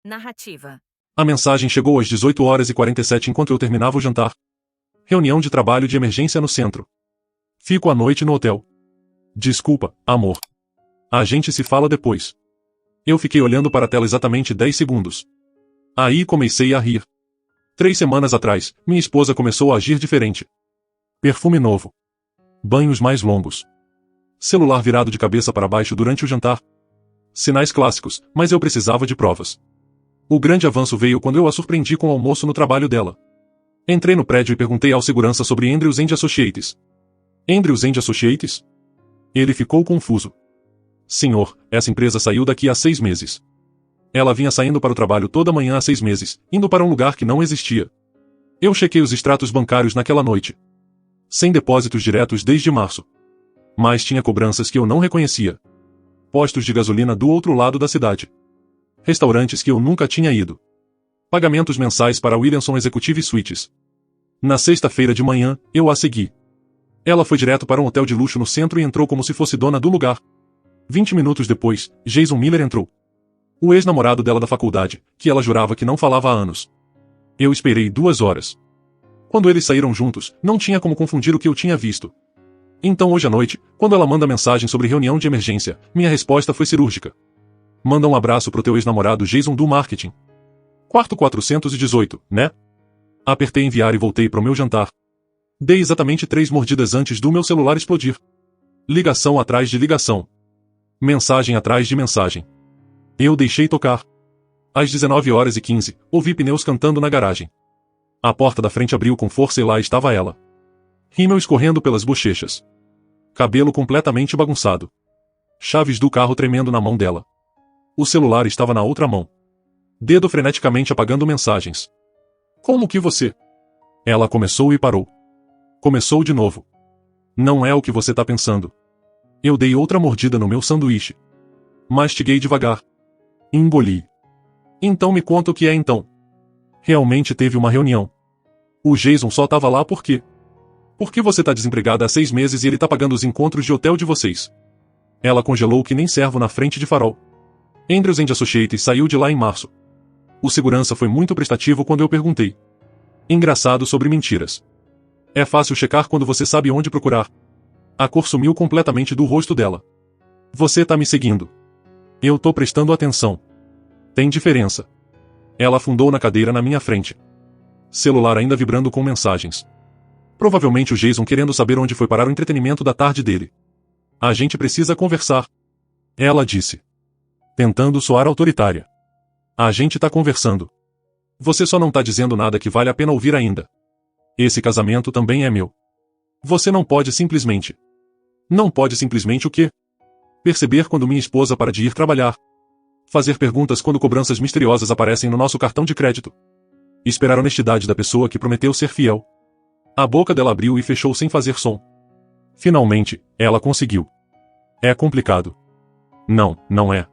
Narrativa. A mensagem chegou às 18h47 enquanto eu terminava o jantar. Reunião de trabalho de emergência no centro. Fico à noite no hotel. Desculpa, amor. A gente se fala depois. Eu fiquei olhando para a tela exatamente 10 segundos. Aí comecei a rir. 3 semanas atrás, minha esposa começou a agir diferente. Perfume novo. Banhos mais longos. Celular virado de cabeça para baixo durante o jantar. Sinais clássicos, mas eu precisava de provas. O grande avanço veio quando eu a surpreendi com o almoço no trabalho dela. Entrei no prédio e perguntei ao segurança sobre Andrews & Associates. Andrews & Associates? Ele ficou confuso. Senhor, essa empresa saiu daqui há 6 meses. Ela vinha saindo para o trabalho toda manhã há 6 meses, indo para um lugar que não existia. Eu chequei os extratos bancários naquela noite. Sem depósitos diretos desde março. Mas tinha cobranças que eu não reconhecia. Postos de gasolina do outro lado da cidade. Restaurantes que eu nunca tinha ido. Pagamentos mensais para Williamson Executive Suites. Na sexta-feira de manhã, eu a segui. Ela foi direto para um hotel de luxo no centro e entrou como se fosse dona do lugar. 20 minutos depois, Jason Miller entrou. O ex-namorado dela da faculdade, que ela jurava que não falava há anos. Eu esperei 2 horas. Quando eles saíram juntos, não tinha como confundir o que eu tinha visto. Então hoje à noite, quando ela manda mensagem sobre reunião de emergência, minha resposta foi cirúrgica. Manda um abraço pro teu ex-namorado Jason do marketing. Quarto 418, né? Apertei enviar e voltei pro meu jantar. Dei exatamente 3 mordidas antes do meu celular explodir. Ligação atrás de ligação. Mensagem atrás de mensagem. Eu deixei tocar. Às 19h15, ouvi pneus cantando na garagem. A porta da frente abriu com força e lá estava ela. Rímel escorrendo pelas bochechas. Cabelo completamente bagunçado. Chaves do carro tremendo na mão dela. O celular estava na outra mão. Dedo freneticamente apagando mensagens. Como que você? Ela começou e parou. Começou de novo. Não é o que você tá pensando. Eu dei outra mordida no meu sanduíche. Mastiguei devagar. Engoli. Então me conta o que é então. Realmente teve uma reunião. O Jason só tava lá por quê? Porque você tá desempregada há 6 meses e ele tá pagando os encontros de hotel de vocês. Ela congelou que nem servo na frente de farol. Andrews & Associates saiu de lá em março. O segurança foi muito prestativo quando eu perguntei. Engraçado sobre mentiras. É fácil checar quando você sabe onde procurar. A cor sumiu completamente do rosto dela. Você tá me seguindo. Eu tô prestando atenção. Tem diferença. Ela afundou na cadeira na minha frente. Celular ainda vibrando com mensagens. Provavelmente o Jason querendo saber onde foi parar o entretenimento da tarde dele. A gente precisa conversar. Ela disse. Tentando soar autoritária. A gente tá conversando. Você só não tá dizendo nada que vale a pena ouvir ainda. Esse casamento também é meu. Você não pode simplesmente. Não pode simplesmente o quê? Perceber quando minha esposa para de ir trabalhar. Fazer perguntas quando cobranças misteriosas aparecem no nosso cartão de crédito. Esperar a honestidade da pessoa que prometeu ser fiel. A boca dela abriu e fechou sem fazer som. Finalmente, ela conseguiu. É complicado. Não, não é.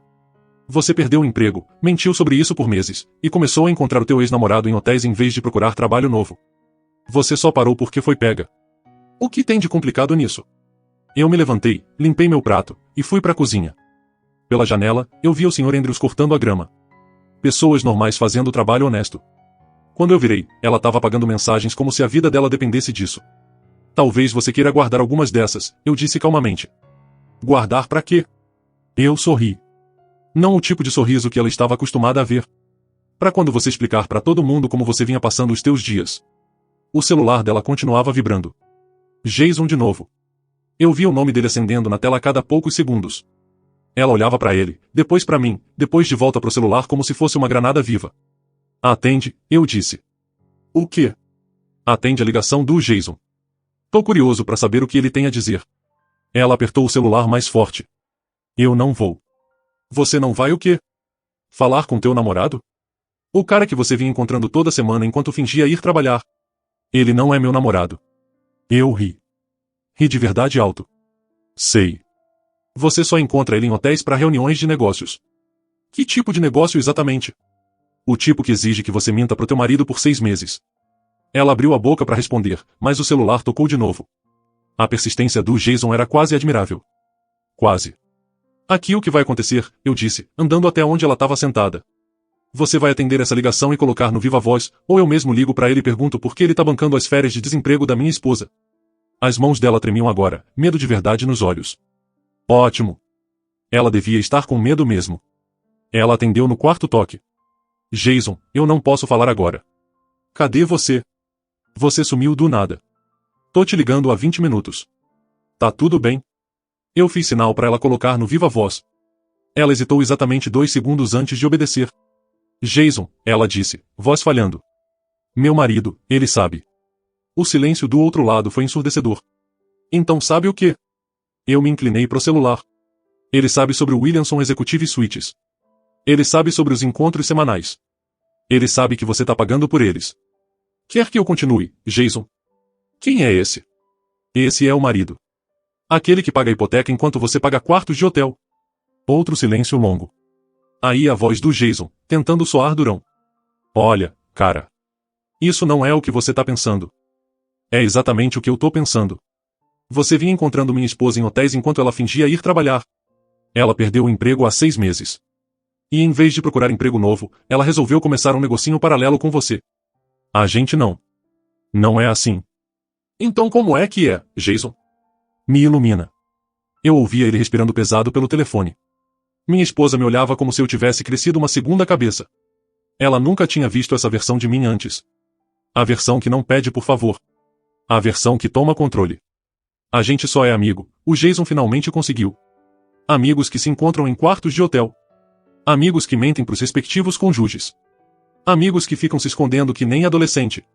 Você perdeu o emprego, mentiu sobre isso por meses, e começou a encontrar o teu ex-namorado em hotéis em vez de procurar trabalho novo. Você só parou porque foi pega. O que tem de complicado nisso? Eu me levantei, limpei meu prato, e fui para a cozinha. Pela janela, eu vi o Sr. Andrews cortando a grama. Pessoas normais fazendo trabalho honesto. Quando eu virei, ela estava apagando mensagens como se a vida dela dependesse disso. Talvez você queira guardar algumas dessas, eu disse calmamente. Guardar para quê? Eu sorri. Não o tipo de sorriso que ela estava acostumada a ver. Para quando você explicar para todo mundo como você vinha passando os teus dias. O celular dela continuava vibrando. Jason de novo. Eu via o nome dele acendendo na tela a cada poucos segundos. Ela olhava para ele, depois para mim, depois de volta para o celular como se fosse uma granada viva. Atende, eu disse. O quê? Atende a ligação do Jason. Tô curioso para saber o que ele tem a dizer. Ela apertou o celular mais forte. Eu não vou. Você não vai o quê? Falar com teu namorado? O cara que você vinha encontrando toda semana enquanto fingia ir trabalhar. Ele não é meu namorado. Eu ri. Ri de verdade alto. Sei. Você só encontra ele em hotéis para reuniões de negócios. Que tipo de negócio exatamente? O tipo que exige que você minta pro teu marido por 6 meses. Ela abriu a boca para responder, mas o celular tocou de novo. A persistência do Jason era quase admirável. Quase. Aqui o que vai acontecer, eu disse, andando até onde ela estava sentada. Você vai atender essa ligação e colocar no Viva Voz, ou eu mesmo ligo para ele e pergunto por que ele tá bancando as férias de desemprego da minha esposa. As mãos dela tremiam agora, medo de verdade nos olhos. Ótimo. Ela devia estar com medo mesmo. Ela atendeu no quarto toque. Jason, eu não posso falar agora. Cadê você? Você sumiu do nada. Tô te ligando há 20 minutos. Tá tudo bem? Eu fiz sinal para ela colocar no Viva Voz. Ela hesitou exatamente 2 segundos antes de obedecer. Jason, ela disse, voz falhando. Meu marido, ele sabe. O silêncio do outro lado foi ensurdecedor. Então sabe o quê? Eu me inclinei pro celular. Ele sabe sobre o Williamson Executive Suites. Ele sabe sobre os encontros semanais. Ele sabe que você tá pagando por eles. Quer que eu continue, Jason? Quem é esse? Esse é o marido. Aquele que paga a hipoteca enquanto você paga quartos de hotel. Outro silêncio longo. Aí a voz do Jason, tentando soar durão. Olha, cara. Isso não é o que você tá pensando. É exatamente o que eu tô pensando. Você vinha encontrando minha esposa em hotéis enquanto ela fingia ir trabalhar. Ela perdeu o emprego há 6 meses. E em vez de procurar emprego novo, ela resolveu começar um negocinho paralelo com você. A gente não. Não é assim. Então como é que é, Jason? Me ilumina. Eu ouvia ele respirando pesado pelo telefone. Minha esposa me olhava como se eu tivesse crescido uma segunda cabeça. Ela nunca tinha visto essa versão de mim antes. A versão que não pede por favor. A versão que toma controle. A gente só é amigo, o Jason finalmente conseguiu. Amigos que se encontram em quartos de hotel. Amigos que mentem pros respectivos cônjuges. Amigos que ficam se escondendo que nem adolescente.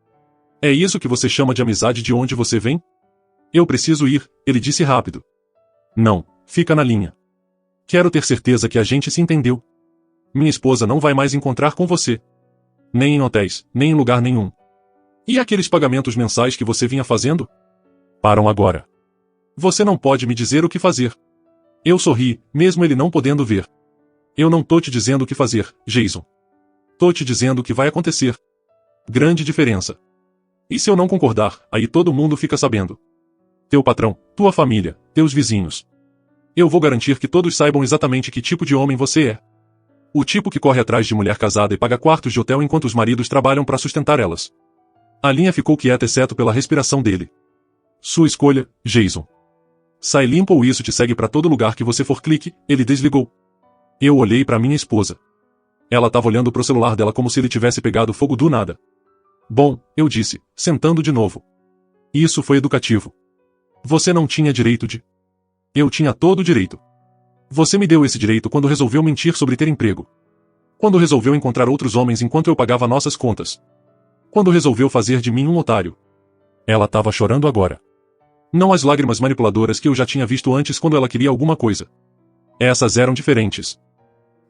É isso que você chama de amizade de onde você vem? Eu preciso ir, ele disse rápido. Não, fica na linha. Quero ter certeza que a gente se entendeu. Minha esposa não vai mais encontrar com você. Nem em hotéis, nem em lugar nenhum. E aqueles pagamentos mensais que você vinha fazendo? Param agora. Você não pode me dizer o que fazer. Eu sorri, mesmo ele não podendo ver. Eu não tô te dizendo o que fazer, Jason. Tô te dizendo o que vai acontecer. Grande diferença. E se eu não concordar, aí todo mundo fica sabendo. Teu patrão, tua família, teus vizinhos. Eu vou garantir que todos saibam exatamente que tipo de homem você é. O tipo que corre atrás de mulher casada e paga quartos de hotel enquanto os maridos trabalham para sustentar elas. A linha ficou quieta exceto pela respiração dele. Sua escolha, Jason. Sai limpo ou isso te segue para todo lugar que você for. Clique, ele desligou. Eu olhei para minha esposa. Ela estava olhando pro celular dela como se ele tivesse pegado fogo do nada. Bom, eu disse, sentando de novo. Isso foi educativo. Você não tinha direito de... Eu tinha todo o direito. Você me deu esse direito quando resolveu mentir sobre ter emprego. Quando resolveu encontrar outros homens enquanto eu pagava nossas contas. Quando resolveu fazer de mim um otário. Ela estava chorando agora. Não as lágrimas manipuladoras que eu já tinha visto antes quando ela queria alguma coisa. Essas eram diferentes.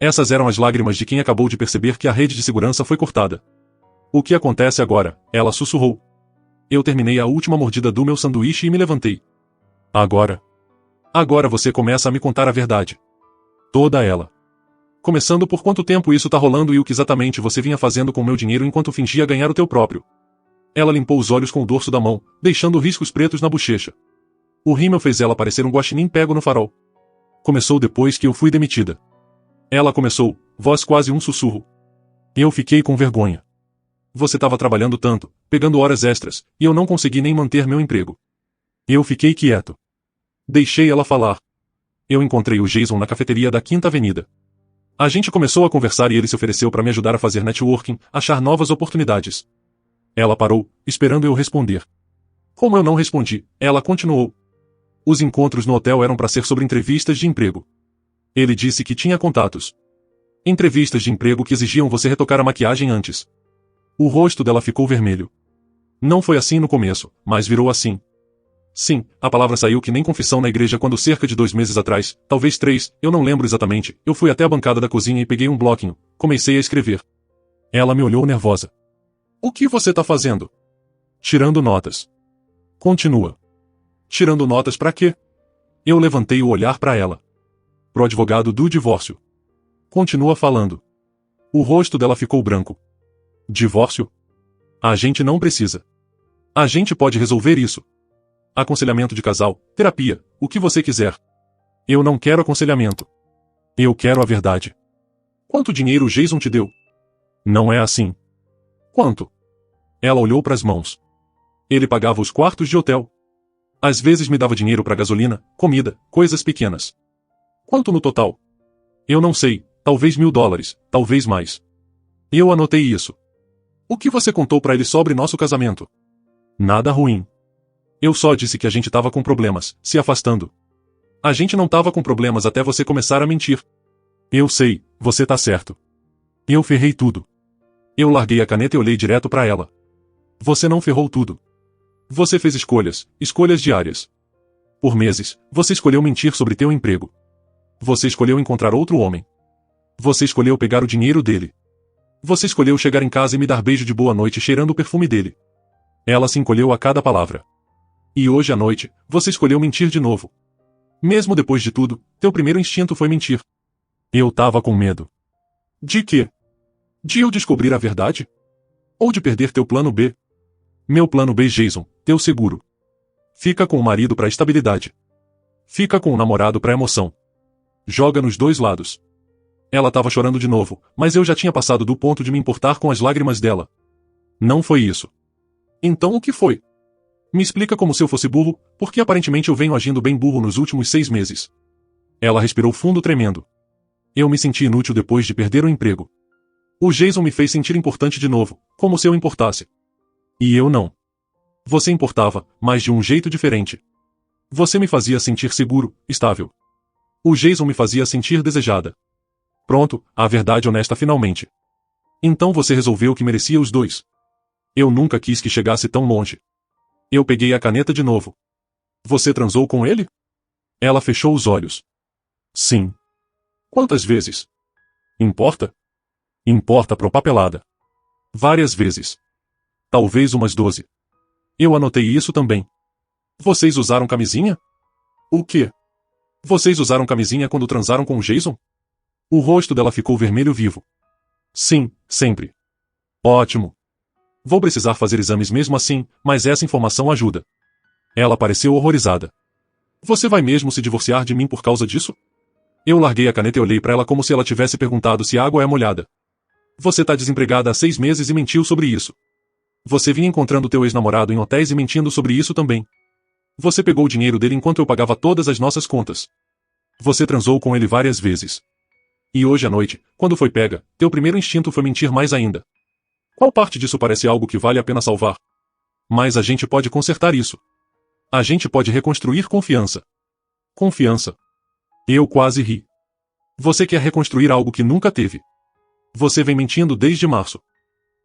Essas eram as lágrimas de quem acabou de perceber que a rede de segurança foi cortada. O que acontece agora? Ela sussurrou. Eu terminei a última mordida do meu sanduíche e me levantei. Agora. Agora você começa a me contar a verdade. Toda ela. Começando por quanto tempo isso tá rolando e o que exatamente você vinha fazendo com o meu dinheiro enquanto fingia ganhar o teu próprio. Ela limpou os olhos com o dorso da mão, deixando riscos pretos na bochecha. O rímel fez ela parecer um guaxinim pego no farol. Começou depois que eu fui demitida. Ela começou, voz quase um sussurro. Eu fiquei com vergonha. Você estava trabalhando tanto, pegando horas extras, e eu não consegui nem manter meu emprego. Eu fiquei quieto. Deixei ela falar. Eu encontrei o Jason na cafeteria da Quinta Avenida. A gente começou a conversar e ele se ofereceu para me ajudar a fazer networking, achar novas oportunidades. Ela parou, esperando eu responder. Como eu não respondi, ela continuou. Os encontros no hotel eram para ser sobre entrevistas de emprego. Ele disse que tinha contatos. Entrevistas de emprego que exigiam você retocar a maquiagem antes. O rosto dela ficou vermelho. Não foi assim no começo, mas virou assim. Sim, a palavra saiu que nem confissão na igreja quando cerca de 2 meses atrás, talvez 3, eu não lembro exatamente, eu fui até a bancada da cozinha e peguei um bloquinho, comecei a escrever. Ela me olhou nervosa. O que você tá fazendo? Tirando notas. Continua. Tirando notas pra quê? Eu levantei o olhar pra ela. Pro advogado do divórcio. Continua falando. O rosto dela ficou branco. Divórcio? A gente não precisa. A gente pode resolver isso. Aconselhamento de casal, terapia, o que você quiser. Eu não quero aconselhamento. Eu quero a verdade. Quanto dinheiro o Jason te deu? Não é assim. Quanto? Ela olhou para as mãos. Ele pagava os quartos de hotel. Às vezes me dava dinheiro para gasolina, comida, coisas pequenas. Quanto no total? Eu não sei, talvez $1.000, talvez mais. Eu anotei isso. O que você contou para ele sobre nosso casamento? Nada ruim. Eu só disse que a gente tava com problemas, se afastando. A gente não tava com problemas até você começar a mentir. Eu sei, você tá certo. Eu ferrei tudo. Eu larguei a caneta e olhei direto para ela. Você não ferrou tudo. Você fez escolhas, escolhas diárias. Por meses, você escolheu mentir sobre teu emprego. Você escolheu encontrar outro homem. Você escolheu pegar o dinheiro dele. Você escolheu chegar em casa e me dar beijo de boa noite cheirando o perfume dele. Ela se encolheu a cada palavra. E hoje à noite, você escolheu mentir de novo. Mesmo depois de tudo, teu primeiro instinto foi mentir. Eu tava com medo. De quê? De eu descobrir a verdade? Ou de perder teu plano B? Meu plano B, Jason, teu seguro. Fica com o marido pra estabilidade. Fica com o namorado pra emoção. Joga nos dois lados. Ela tava chorando de novo, mas eu já tinha passado do ponto de me importar com as lágrimas dela. Não foi isso. Então o que foi? Me explica como se eu fosse burro, porque aparentemente eu venho agindo bem burro nos últimos 6 meses. Ela respirou fundo tremendo. Eu me senti inútil depois de perder o emprego. O Jason me fez sentir importante de novo, como se eu importasse. E eu não. Você importava, mas de um jeito diferente. Você me fazia sentir seguro, estável. O Jason me fazia sentir desejada. Pronto, a verdade honesta finalmente. Então você resolveu que merecia os dois. Eu nunca quis que chegasse tão longe. Eu peguei a caneta de novo. Você transou com ele? Ela fechou os olhos. Sim. Quantas vezes? Importa? Importa pro papelada. Várias vezes. Talvez umas 12. Eu anotei isso também. Vocês usaram camisinha? O quê? Vocês usaram camisinha quando transaram com o Jason? O rosto dela ficou vermelho vivo. Sim, sempre. Ótimo. Vou precisar fazer exames mesmo assim, mas essa informação ajuda. Ela pareceu horrorizada. Você vai mesmo se divorciar de mim por causa disso? Eu larguei a caneta e olhei para ela como se ela tivesse perguntado se a água é molhada. Você tá desempregada há 6 meses e mentiu sobre isso. Você vinha encontrando teu ex-namorado em hotéis e mentindo sobre isso também. Você pegou o dinheiro dele enquanto eu pagava todas as nossas contas. Você transou com ele várias vezes. E hoje à noite, quando foi pega, teu primeiro instinto foi mentir mais ainda. Qual parte disso parece algo que vale a pena salvar? Mas a gente pode consertar isso. A gente pode reconstruir confiança. Confiança. Eu quase ri. Você quer reconstruir algo que nunca teve. Você vem mentindo desde março.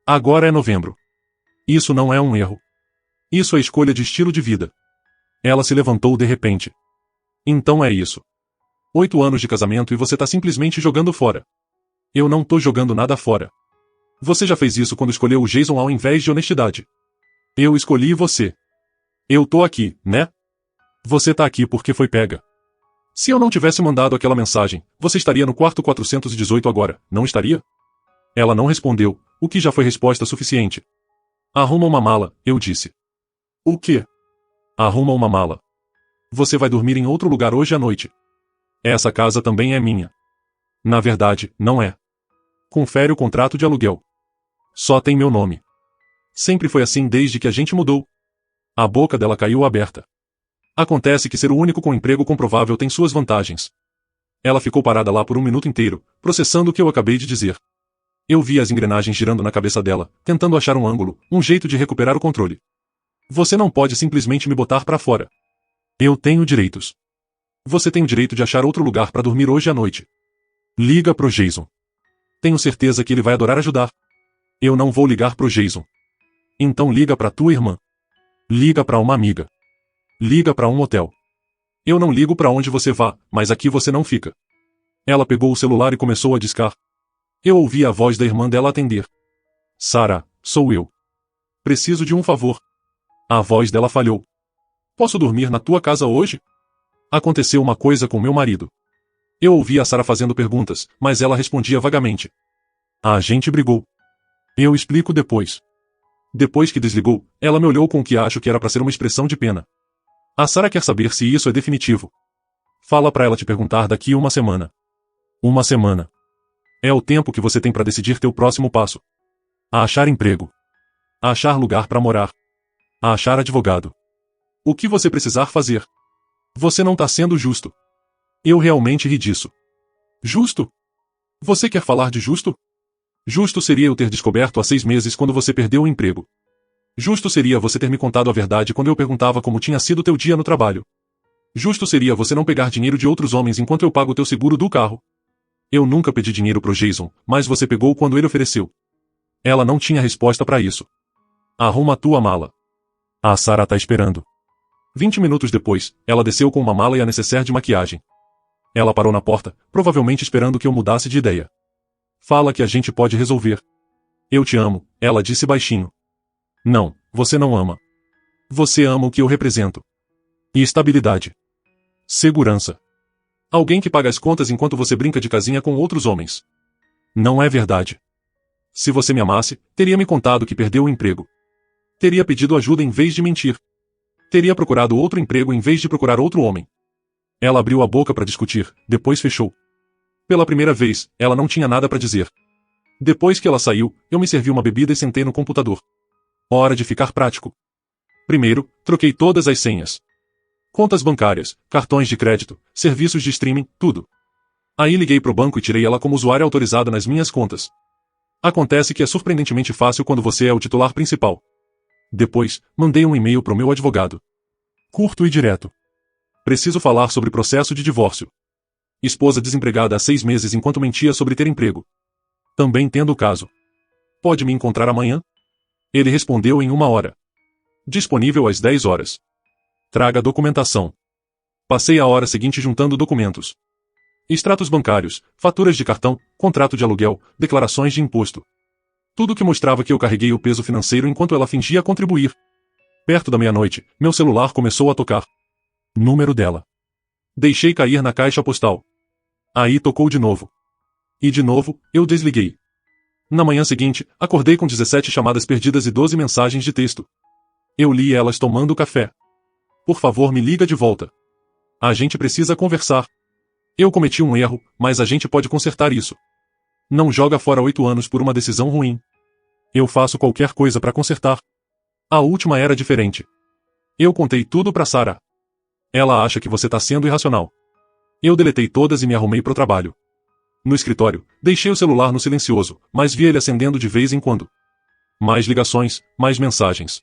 Agora é novembro. Isso não é um erro. Isso é escolha de estilo de vida. Ela se levantou de repente. Então é isso. 8 anos de casamento e você tá simplesmente jogando fora. Eu não tô jogando nada fora. Você já fez isso quando escolheu o Jason ao invés de honestidade. Eu escolhi você. Eu tô aqui, né? Você tá aqui porque foi pega. Se eu não tivesse mandado aquela mensagem, você estaria no quarto 418 agora, não estaria? Ela não respondeu, o que já foi resposta suficiente. Arruma uma mala, eu disse. O quê? Arruma uma mala. Você vai dormir em outro lugar hoje à noite. Essa casa também é minha. Na verdade, não é. Confere o contrato de aluguel. Só tem meu nome. Sempre foi assim desde que a gente mudou. A boca dela caiu aberta. Acontece que ser o único com emprego comprovável tem suas vantagens. Ela ficou parada lá por um minuto inteiro, processando o que eu acabei de dizer. Eu vi as engrenagens girando na cabeça dela, tentando achar um ângulo, um jeito de recuperar o controle. Você não pode simplesmente me botar pra fora. Eu tenho direitos. Você tem o direito de achar outro lugar pra dormir hoje à noite. Liga pro Jason. Tenho certeza que ele vai adorar ajudar. Eu não vou ligar pro Jason. Então liga pra tua irmã. Liga pra uma amiga. Liga pra um hotel. Eu não ligo pra onde você vá, mas aqui você não fica. Ela pegou o celular e começou a discar. Eu ouvi a voz da irmã dela atender. Sarah, sou eu. Preciso de um favor. A voz dela falhou. Posso dormir na tua casa hoje? Aconteceu uma coisa com meu marido. Eu ouvi a Sarah fazendo perguntas, mas ela respondia vagamente. A gente brigou. Eu explico depois. Depois que desligou, ela me olhou com o que acho que era pra ser uma expressão de pena. A Sarah quer saber se isso é definitivo. Fala pra ela te perguntar daqui uma semana. Uma semana. É o tempo que você tem para decidir teu próximo passo. A achar emprego. A achar lugar para morar. A achar advogado. O que você precisar fazer. Você não tá sendo justo. Eu realmente ri disso. Justo? Você quer falar de justo? Justo seria eu ter descoberto há 6 meses quando você perdeu o emprego. Justo seria você ter me contado a verdade quando eu perguntava como tinha sido teu dia no trabalho. Justo seria você não pegar dinheiro de outros homens enquanto eu pago teu seguro do carro. Eu nunca pedi dinheiro pro Jason, mas você pegou quando ele ofereceu. Ela não tinha resposta para isso. Arruma a tua mala. A Sarah tá esperando. 20 minutos depois, ela desceu com uma mala e a nécessaire de maquiagem. Ela parou na porta, provavelmente esperando que eu mudasse de ideia. Fala que a gente pode resolver. Eu te amo, ela disse baixinho. Não, você não ama. Você ama o que eu represento. E estabilidade. Segurança. Alguém que paga as contas enquanto você brinca de casinha com outros homens. Não é verdade. Se você me amasse, teria me contado que perdeu o emprego. Teria pedido ajuda em vez de mentir. Teria procurado outro emprego em vez de procurar outro homem. Ela abriu a boca para discutir, depois fechou. Pela primeira vez, ela não tinha nada para dizer. Depois que ela saiu, eu me servi uma bebida e sentei no computador. Hora de ficar prático. Primeiro, troquei todas as senhas. Contas bancárias, cartões de crédito, serviços de streaming, tudo. Aí liguei pro banco e tirei ela como usuária autorizada nas minhas contas. Acontece que é surpreendentemente fácil quando você é o titular principal. Depois, mandei um e-mail pro meu advogado. Curto e direto. Preciso falar sobre processo de divórcio. Esposa desempregada há 6 meses enquanto mentia sobre ter emprego. Também tendo o caso. Pode me encontrar amanhã? Ele respondeu em 1 hora. Disponível às 10 horas. Traga documentação. Passei a hora seguinte juntando documentos. Extratos bancários, faturas de cartão, contrato de aluguel, declarações de imposto. Tudo que mostrava que eu carreguei o peso financeiro enquanto ela fingia contribuir. Perto da meia-noite, meu celular começou a tocar. Número dela. Deixei cair na caixa postal. Aí tocou de novo. E de novo, eu desliguei. Na manhã seguinte, acordei com 17 chamadas perdidas e 12 mensagens de texto. Eu li elas tomando café. Por favor, me liga de volta. A gente precisa conversar. Eu cometi um erro, mas a gente pode consertar isso. Não joga fora 8 anos por uma decisão ruim. Eu faço qualquer coisa para consertar. A última era diferente. Eu contei tudo pra Sarah. Ela acha que você tá sendo irracional. Eu deletei todas e me arrumei pro trabalho. No escritório, deixei o celular no silencioso, mas via ele acendendo de vez em quando. Mais ligações, mais mensagens.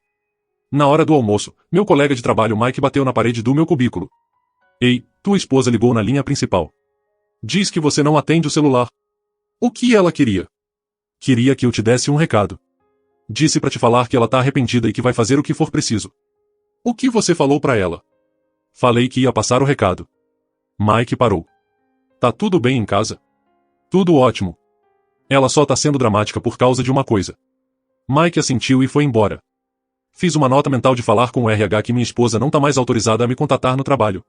Na hora do almoço, meu colega de trabalho Mike bateu na parede do meu cubículo. Ei, tua esposa ligou na linha principal. Diz que você não atende o celular. O que ela queria? Queria que eu te desse um recado. Disse pra te falar que ela tá arrependida e que vai fazer o que for preciso. O que você falou pra ela? Falei que ia passar o recado. Mike parou. Tá tudo bem em casa? Tudo ótimo. Ela só tá sendo dramática por causa de uma coisa. Mike assentiu e foi embora. Fiz uma nota mental de falar com o RH que minha esposa não tá mais autorizada a me contatar no trabalho.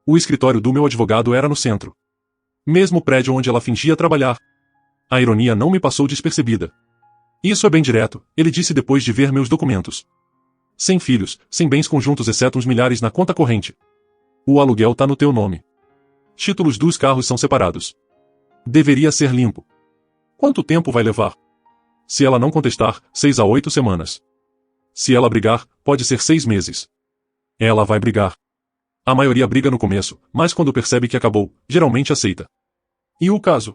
O escritório do meu advogado era no centro. Mesmo prédio onde ela fingia trabalhar. A ironia não me passou despercebida. Isso é bem direto, ele disse depois de ver meus documentos. Sem filhos, sem bens conjuntos exceto uns milhares na conta corrente. O aluguel tá no teu nome. Títulos dos carros são separados. Deveria ser limpo. Quanto tempo vai levar? Se ela não contestar, 6 a 8 semanas. Se ela brigar, pode ser 6 meses. Ela vai brigar. A maioria briga no começo, mas quando percebe que acabou, geralmente aceita. E o caso?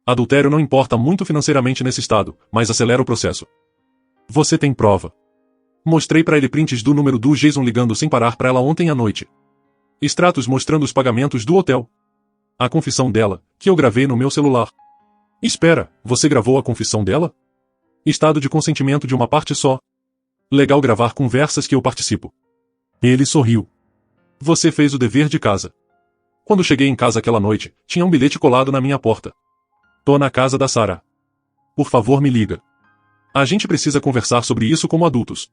Adultério não importa muito financeiramente nesse estado, mas acelera o processo. Você tem prova. Mostrei pra ele prints do número do Jason ligando sem parar pra ela ontem à noite. Extratos mostrando os pagamentos do hotel. A confissão dela, que eu gravei no meu celular. Espera, você gravou a confissão dela? Estado de consentimento de uma parte só. Legal gravar conversas que eu participo. Ele sorriu. Você fez o dever de casa. Quando cheguei em casa aquela noite, tinha um bilhete colado na minha porta. Tô na casa da Sarah. Por favor, me liga. A gente precisa conversar sobre isso como adultos.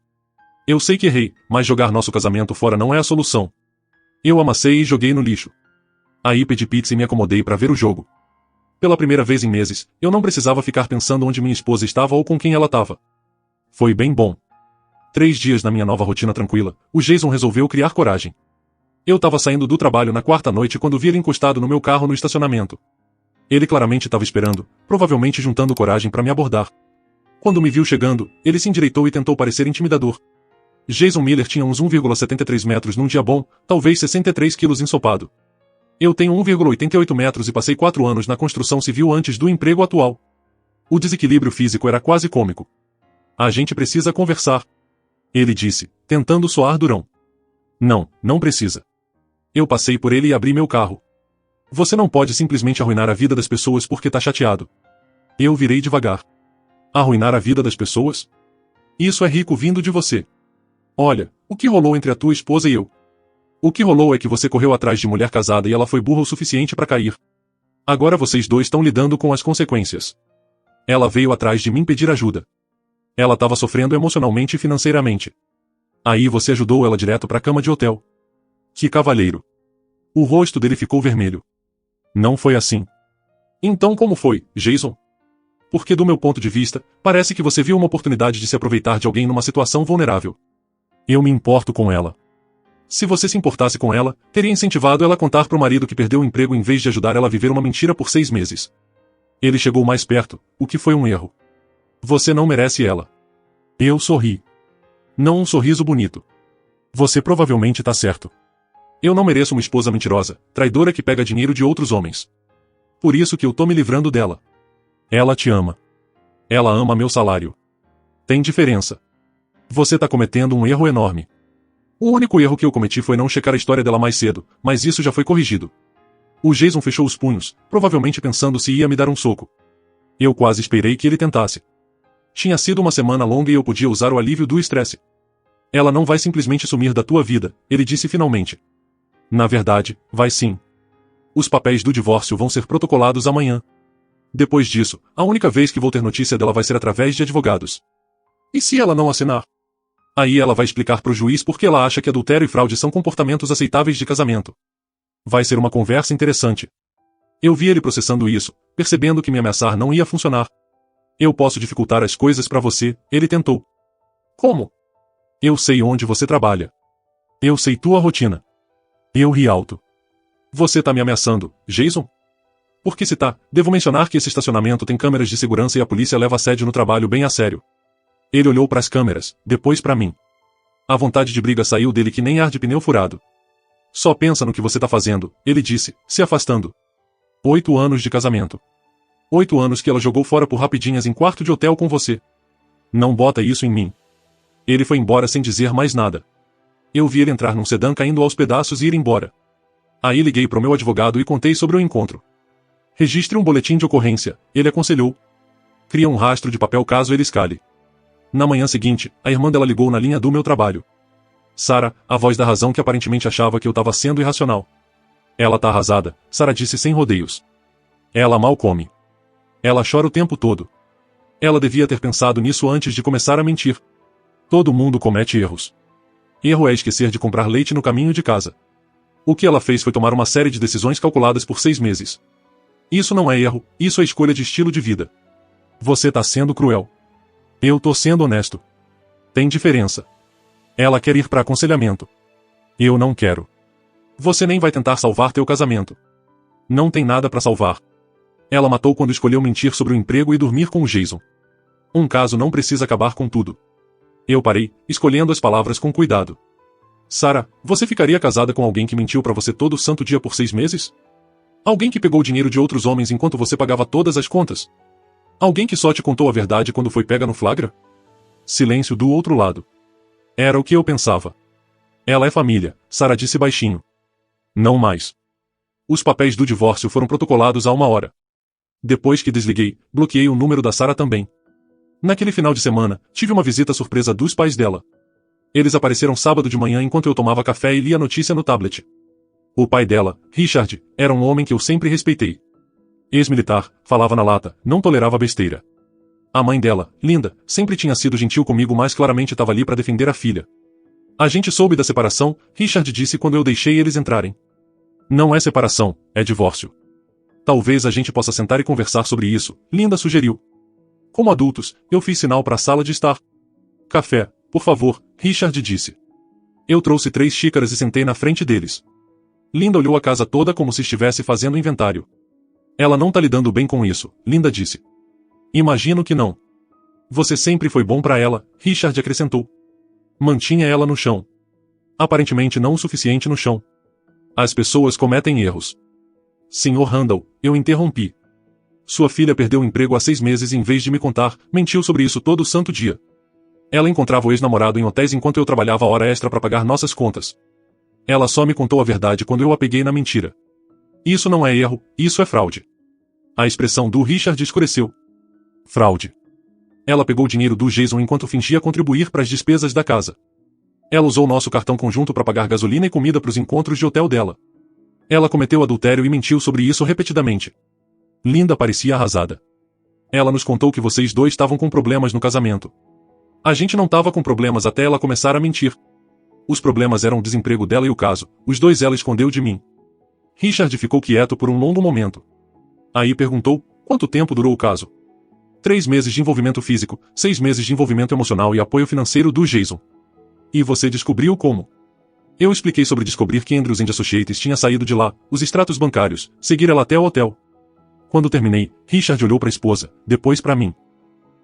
Eu sei que errei, mas jogar nosso casamento fora não é a solução. Eu amassei e joguei no lixo. Aí pedi pizza e me acomodei para ver o jogo. Pela primeira vez em meses, eu não precisava ficar pensando onde minha esposa estava ou com quem ela estava. Foi bem bom. 3 dias na minha nova rotina tranquila, o Jason resolveu criar coragem. Eu estava saindo do trabalho na quarta noite quando vi ele encostado no meu carro no estacionamento. Ele claramente estava esperando, provavelmente juntando coragem para me abordar. Quando me viu chegando, ele se endireitou e tentou parecer intimidador. Jason Miller tinha uns 1,73 metros num dia bom, talvez 63 quilos ensopado. Eu tenho 1,88 metros e passei 4 anos na construção civil antes do emprego atual. O desequilíbrio físico era quase cômico. A gente precisa conversar. Ele disse, tentando soar durão. Não, não precisa. Eu passei por ele e abri meu carro. Você não pode simplesmente arruinar a vida das pessoas porque tá chateado. Eu virei devagar. Arruinar a vida das pessoas? Isso é rico vindo de você. Olha, o que rolou entre a tua esposa e eu? O que rolou é que você correu atrás de mulher casada e ela foi burra o suficiente para cair. Agora vocês dois estão lidando com as consequências. Ela veio atrás de mim pedir ajuda. Ela estava sofrendo emocionalmente e financeiramente. Aí você ajudou ela direto para a cama de hotel. Que cavalheiro. O rosto dele ficou vermelho. Não foi assim. Então como foi, Jason? Porque do meu ponto de vista, parece que você viu uma oportunidade de se aproveitar de alguém numa situação vulnerável. Eu me importo com ela. Se você se importasse com ela, teria incentivado ela a contar pro marido que perdeu o emprego em vez de ajudar ela a viver uma mentira por 6 meses. Ele chegou mais perto, o que foi um erro. Você não merece ela. Eu sorri. Não um sorriso bonito. Você provavelmente tá certo. Eu não mereço uma esposa mentirosa, traidora que pega dinheiro de outros homens. Por isso que eu tô me livrando dela. Ela te ama. Ela ama meu salário. Tem diferença. Você tá cometendo um erro enorme. O único erro que eu cometi foi não checar a história dela mais cedo, mas isso já foi corrigido. O Jason fechou os punhos, provavelmente pensando se ia me dar um soco. Eu quase esperei que ele tentasse. Tinha sido uma semana longa e eu podia usar o alívio do estresse. Ela não vai simplesmente sumir da tua vida, ele disse finalmente. Na verdade, vai sim. Os papéis do divórcio vão ser protocolados amanhã. Depois disso, a única vez que vou ter notícia dela vai ser através de advogados. E se ela não assinar? Aí ela vai explicar pro juiz por que ela acha que adultério e fraude são comportamentos aceitáveis de casamento. Vai ser uma conversa interessante. Eu vi ele processando isso, percebendo que me ameaçar não ia funcionar. Eu posso dificultar as coisas pra você, ele tentou. Como? Eu sei onde você trabalha. Eu sei tua rotina. Eu ri alto. Você tá me ameaçando, Jason? Porque se tá, devo mencionar que esse estacionamento tem câmeras de segurança e a polícia leva assédio no trabalho bem a sério. Ele olhou para as câmeras, depois para mim. A vontade de briga saiu dele que nem ar de pneu furado. Só pensa no que você tá fazendo, ele disse, se afastando. 8 anos de casamento. 8 anos que ela jogou fora por rapidinhas em quarto de hotel com você. Não bota isso em mim. Ele foi embora sem dizer mais nada. Eu vi ele entrar num sedã caindo aos pedaços e ir embora. Aí liguei pro meu advogado e contei sobre o encontro. Registre um boletim de ocorrência, ele aconselhou. Cria um rastro de papel caso ele escale. Na manhã seguinte, a irmã dela ligou na linha do meu trabalho. Sarah, a voz da razão que aparentemente achava que eu estava sendo irracional. Ela tá arrasada, Sarah disse sem rodeios. Ela mal come. Ela chora o tempo todo. Ela devia ter pensado nisso antes de começar a mentir. Todo mundo comete erros. Erro é esquecer de comprar leite no caminho de casa. O que ela fez foi tomar uma série de decisões calculadas por 6 meses. Isso não é erro, isso é escolha de estilo de vida. Você tá sendo cruel. Eu tô sendo honesto. Tem diferença. Ela quer ir para aconselhamento. Eu não quero. Você nem vai tentar salvar teu casamento. Não tem nada para salvar. Ela matou quando escolheu mentir sobre o emprego e dormir com o Jason. Um caso não precisa acabar com tudo. Eu parei, escolhendo as palavras com cuidado. Sarah, você ficaria casada com alguém que mentiu para você todo santo dia por 6 meses? Alguém que pegou o dinheiro de outros homens enquanto você pagava todas as contas? Alguém que só te contou a verdade quando foi pega no flagra? Silêncio do outro lado. Era o que eu pensava. Ela é família, Sarah disse baixinho. Não mais. Os papéis do divórcio foram protocolados há 1 hora. Depois que desliguei, bloqueei o número da Sarah também. Naquele final de semana, tive uma visita surpresa dos pais dela. Eles apareceram sábado de manhã enquanto eu tomava café e lia a notícia no tablet. O pai dela, Richard, era um homem que eu sempre respeitei. Ex-militar, falava na lata, não tolerava besteira. A mãe dela, Linda, sempre tinha sido gentil comigo, mas claramente estava ali para defender a filha. A gente soube da separação, Richard disse quando eu deixei eles entrarem. Não é separação, é divórcio. Talvez a gente possa sentar e conversar sobre isso, Linda sugeriu. Como adultos, eu fiz sinal para a sala de estar. Café, por favor, Richard disse. Eu trouxe 3 xícaras e sentei na frente deles. Linda olhou a casa toda como se estivesse fazendo inventário. Ela não tá lidando bem com isso, Linda disse. Imagino que não. Você sempre foi bom pra ela, Richard acrescentou. Mantinha ela no chão. Aparentemente não o suficiente no chão. As pessoas cometem erros. Sr. Randall, eu interrompi. Sua filha perdeu o emprego há 6 meses e em vez de me contar, mentiu sobre isso todo santo dia. Ela encontrava o ex-namorado em hotéis enquanto eu trabalhava hora extra para pagar nossas contas. Ela só me contou a verdade quando eu a peguei na mentira. Isso não é erro, isso é fraude. A expressão do Richard escureceu. Fraude. Ela pegou o dinheiro do Jason enquanto fingia contribuir para as despesas da casa. Ela usou nosso cartão conjunto para pagar gasolina e comida para os encontros de hotel dela. Ela cometeu adultério e mentiu sobre isso repetidamente. Linda parecia arrasada. Ela nos contou que vocês dois estavam com problemas no casamento. A gente não estava com problemas até ela começar a mentir. Os problemas eram o desemprego dela e o caso, os dois ela escondeu de mim. Richard ficou quieto por um longo momento. Aí perguntou, quanto tempo durou o caso? 3 meses de envolvimento físico, 6 meses de envolvimento emocional e apoio financeiro do Jason. E você descobriu como? Eu expliquei sobre descobrir que Andrews & Associates tinha saído de lá, os extratos bancários, seguir ela até o hotel. Quando terminei, Richard olhou para a esposa, depois para mim.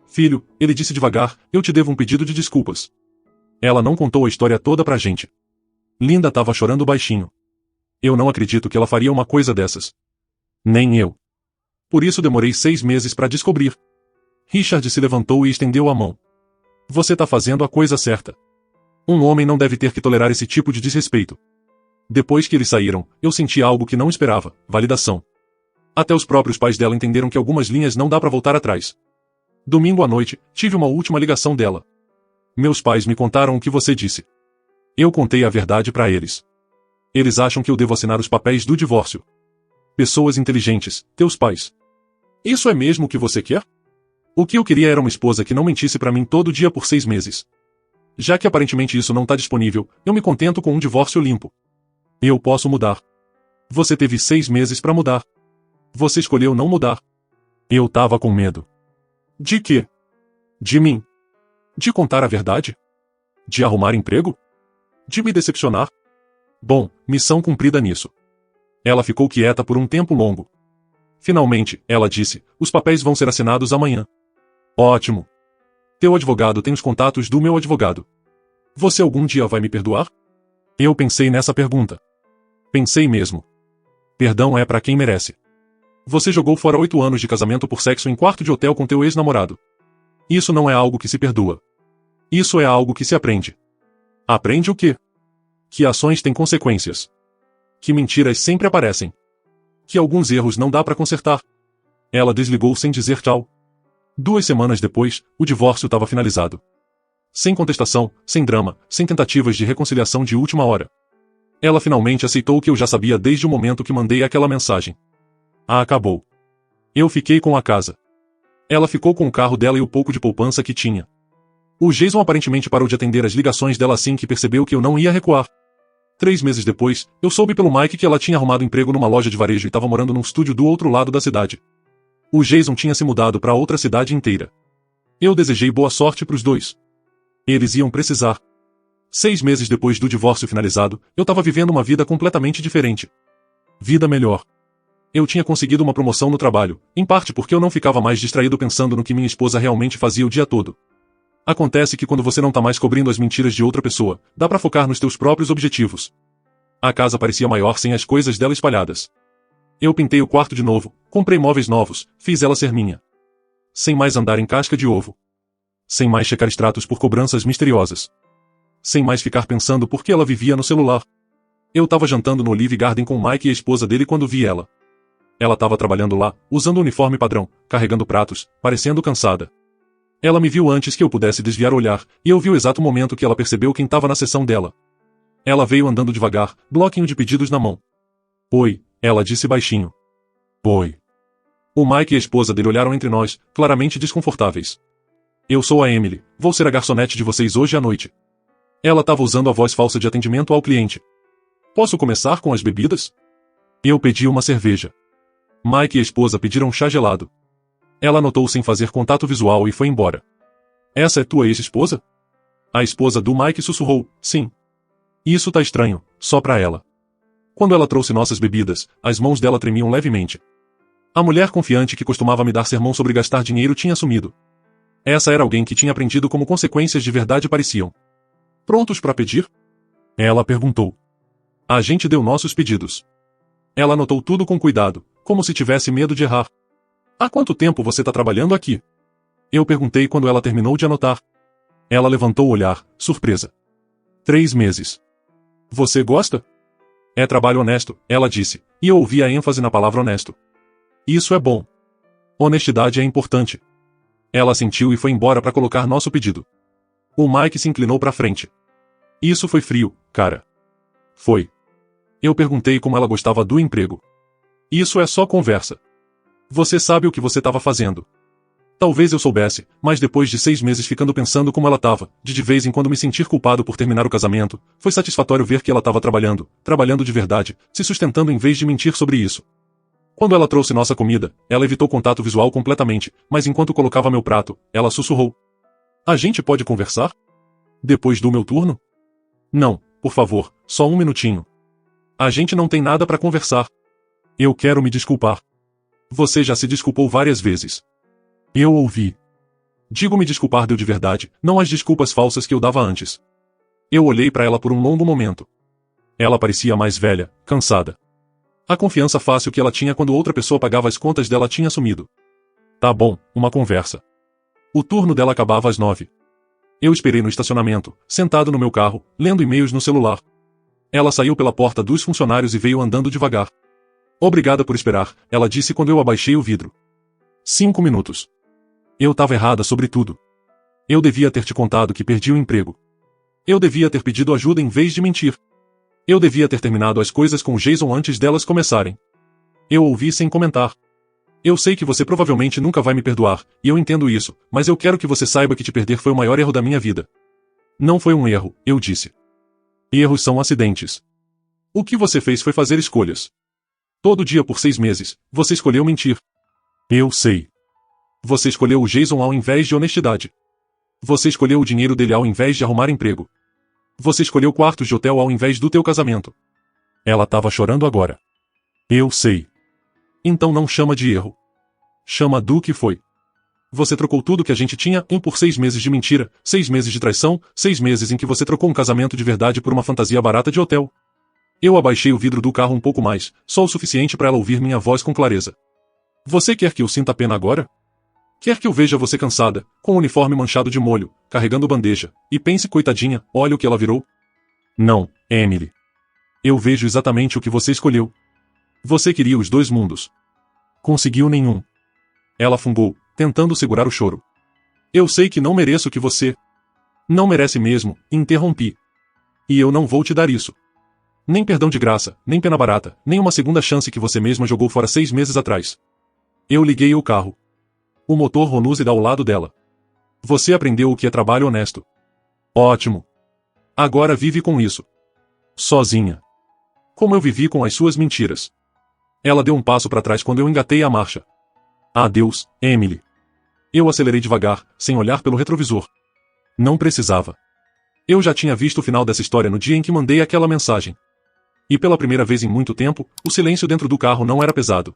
Filho, ele disse devagar, eu te devo um pedido de desculpas. Ela não contou a história toda pra gente. Linda estava chorando baixinho. Eu não acredito que ela faria uma coisa dessas. Nem eu. Por isso demorei 6 meses para descobrir. Richard se levantou e estendeu a mão. Você tá fazendo a coisa certa. Um homem não deve ter que tolerar esse tipo de desrespeito. Depois que eles saíram, eu senti algo que não esperava, validação. Até os próprios pais dela entenderam que algumas linhas não dá pra voltar atrás. Domingo à noite, tive uma última ligação dela. Meus pais me contaram o que você disse. Eu contei a verdade pra eles. Eles acham que eu devo assinar os papéis do divórcio. Pessoas inteligentes, teus pais. Isso é mesmo o que você quer? O que eu queria era uma esposa que não mentisse pra mim todo dia por 6 meses. Já que aparentemente isso não tá disponível, eu me contento com um divórcio limpo. Eu posso mudar. Você teve 6 meses pra mudar. Você escolheu não mudar. Eu tava com medo. De quê? De mim. De contar a verdade? De arrumar emprego? De me decepcionar? Bom, missão cumprida nisso. Ela ficou quieta por um tempo longo. Finalmente, ela disse, os papéis vão ser assinados amanhã. Ótimo. Teu advogado tem os contatos do meu advogado. Você algum dia vai me perdoar? Eu pensei nessa pergunta. Pensei mesmo. Perdão é pra quem merece. Você jogou fora 8 anos de casamento por sexo em quarto de hotel com teu ex-namorado. Isso não é algo que se perdoa. Isso é algo que se aprende. Aprende o quê? Que ações têm consequências. Que mentiras sempre aparecem. Que alguns erros não dá pra consertar. Ela desligou sem dizer tchau. 2 semanas depois, o divórcio estava finalizado. Sem contestação, sem drama, sem tentativas de reconciliação de última hora. Ela finalmente aceitou o que eu já sabia desde o momento que mandei aquela mensagem. Acabou. Eu fiquei com a casa. Ela ficou com o carro dela e o pouco de poupança que tinha. O Jason aparentemente parou de atender as ligações dela assim que percebeu que eu não ia recuar. 3 meses depois, eu soube pelo Mike que ela tinha arrumado emprego numa loja de varejo e estava morando num estúdio do outro lado da cidade. O Jason tinha se mudado para outra cidade inteira. Eu desejei boa sorte pros dois. Eles iam precisar. 6 meses depois do divórcio finalizado, eu estava vivendo uma vida completamente diferente. Vida melhor. Eu tinha conseguido uma promoção no trabalho, em parte porque eu não ficava mais distraído pensando no que minha esposa realmente fazia o dia todo. Acontece que quando você não tá mais cobrindo as mentiras de outra pessoa, dá pra focar nos teus próprios objetivos. A casa parecia maior sem as coisas dela espalhadas. Eu pintei o quarto de novo, comprei móveis novos, fiz ela ser minha. Sem mais andar em casca de ovo. Sem mais checar extratos por cobranças misteriosas. Sem mais ficar pensando por que ela vivia no celular. Eu tava jantando no Olive Garden com Mike e a esposa dele quando vi ela. Ela tava trabalhando lá, usando o uniforme padrão, carregando pratos, parecendo cansada. Ela me viu antes que eu pudesse desviar o olhar, e eu vi o exato momento que ela percebeu quem tava na seção dela. Ela veio andando devagar, bloquinho de pedidos na mão. Oi, ela disse baixinho. Oi. O Mike e a esposa dele olharam entre nós, claramente desconfortáveis. Eu sou a Emily, vou ser a garçonete de vocês hoje à noite. Ela tava usando a voz falsa de atendimento ao cliente. Posso começar com as bebidas? Eu pedi uma cerveja. Mike e a esposa pediram chá gelado. Ela anotou sem fazer contato visual e foi embora. Essa é tua ex-esposa? A esposa do Mike sussurrou, sim. Isso tá estranho, só pra ela. Quando ela trouxe nossas bebidas, as mãos dela tremiam levemente. A mulher confiante que costumava me dar sermão sobre gastar dinheiro tinha sumido. Essa era alguém que tinha aprendido como consequências de verdade pareciam. Prontos para pedir? Ela perguntou. A gente deu nossos pedidos. Ela anotou tudo com cuidado, como se tivesse medo de errar. Há quanto tempo você está trabalhando aqui? Eu perguntei quando ela terminou de anotar. Ela levantou o olhar, surpresa. 3 meses. Você gosta? É trabalho honesto, ela disse, e eu ouvi a ênfase na palavra honesto. Isso é bom. Honestidade é importante. Ela assentiu e foi embora para colocar nosso pedido. O Mike se inclinou para frente. Isso foi frio, cara. Foi. Eu perguntei como ela gostava do emprego. Isso é só conversa. Você sabe o que você estava fazendo. Talvez eu soubesse, mas depois de 6 meses ficando pensando como ela estava, de vez em quando me sentir culpado por terminar o casamento, foi satisfatório ver que ela estava trabalhando de verdade, se sustentando em vez de mentir sobre isso. Quando ela trouxe nossa comida, ela evitou contato visual completamente, mas enquanto colocava meu prato, ela sussurrou. A gente pode conversar? Depois do meu turno? Não, por favor, só um minutinho. A gente não tem nada para conversar. Eu quero me desculpar. Você já se desculpou várias vezes. Eu ouvi. Digo me desculpar deu de verdade, não as desculpas falsas que eu dava antes. Eu olhei para ela por um longo momento. Ela parecia mais velha, cansada. A confiança fácil que ela tinha quando outra pessoa pagava as contas dela tinha sumido. Tá bom, uma conversa. O turno dela acabava às 9. Eu esperei no estacionamento, sentado no meu carro, lendo e-mails no celular. Ela saiu pela porta dos funcionários e veio andando devagar. Obrigada por esperar, ela disse quando eu abaixei o vidro. 5 minutos. Eu estava errada sobre tudo. Eu devia ter te contado que perdi o emprego. Eu devia ter pedido ajuda em vez de mentir. Eu devia ter terminado as coisas com Jason antes delas começarem. Eu ouvi sem comentar. Eu sei que você provavelmente nunca vai me perdoar, e eu entendo isso, mas eu quero que você saiba que te perder foi o maior erro da minha vida. Não foi um erro, eu disse. Erros são acidentes. O que você fez foi fazer escolhas. Todo dia por 6 meses, você escolheu mentir. Eu sei. Você escolheu o Jason ao invés de honestidade. Você escolheu o dinheiro dele ao invés de arrumar emprego. Você escolheu quartos de hotel ao invés do teu casamento. Ela estava chorando agora. Eu sei. Então não chama de erro. Chama do que foi. Você trocou tudo que a gente tinha, por 6 meses de mentira, 6 meses de traição, 6 meses em que você trocou um casamento de verdade por uma fantasia barata de hotel. Eu abaixei o vidro do carro um pouco mais, só o suficiente para ela ouvir minha voz com clareza. Você quer que eu sinta pena agora? Quer que eu veja você cansada, com o uniforme manchado de molho, carregando bandeja, e pense coitadinha, olha o que ela virou? Não, Emily. Eu vejo exatamente o que você escolheu. Você queria os 2 mundos. Conseguiu nenhum. Ela fungou, tentando segurar o choro. Eu sei que não mereço que você... Não merece mesmo, interrompi. E eu não vou te dar isso. Nem perdão de graça, nem pena barata, nem uma segunda chance que você mesma jogou fora 6 meses atrás. Eu liguei o carro. O motor ronúzida ao lado dela. Você aprendeu o que é trabalho honesto. Ótimo. Agora vive com isso. Sozinha. Como eu vivi com as suas mentiras. Ela deu um passo para trás quando eu engatei a marcha. Adeus, Emily. Eu acelerei devagar, sem olhar pelo retrovisor. Não precisava. Eu já tinha visto o final dessa história no dia em que mandei aquela mensagem. E pela primeira vez em muito tempo, o silêncio dentro do carro não era pesado.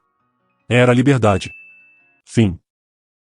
Era liberdade. Fim.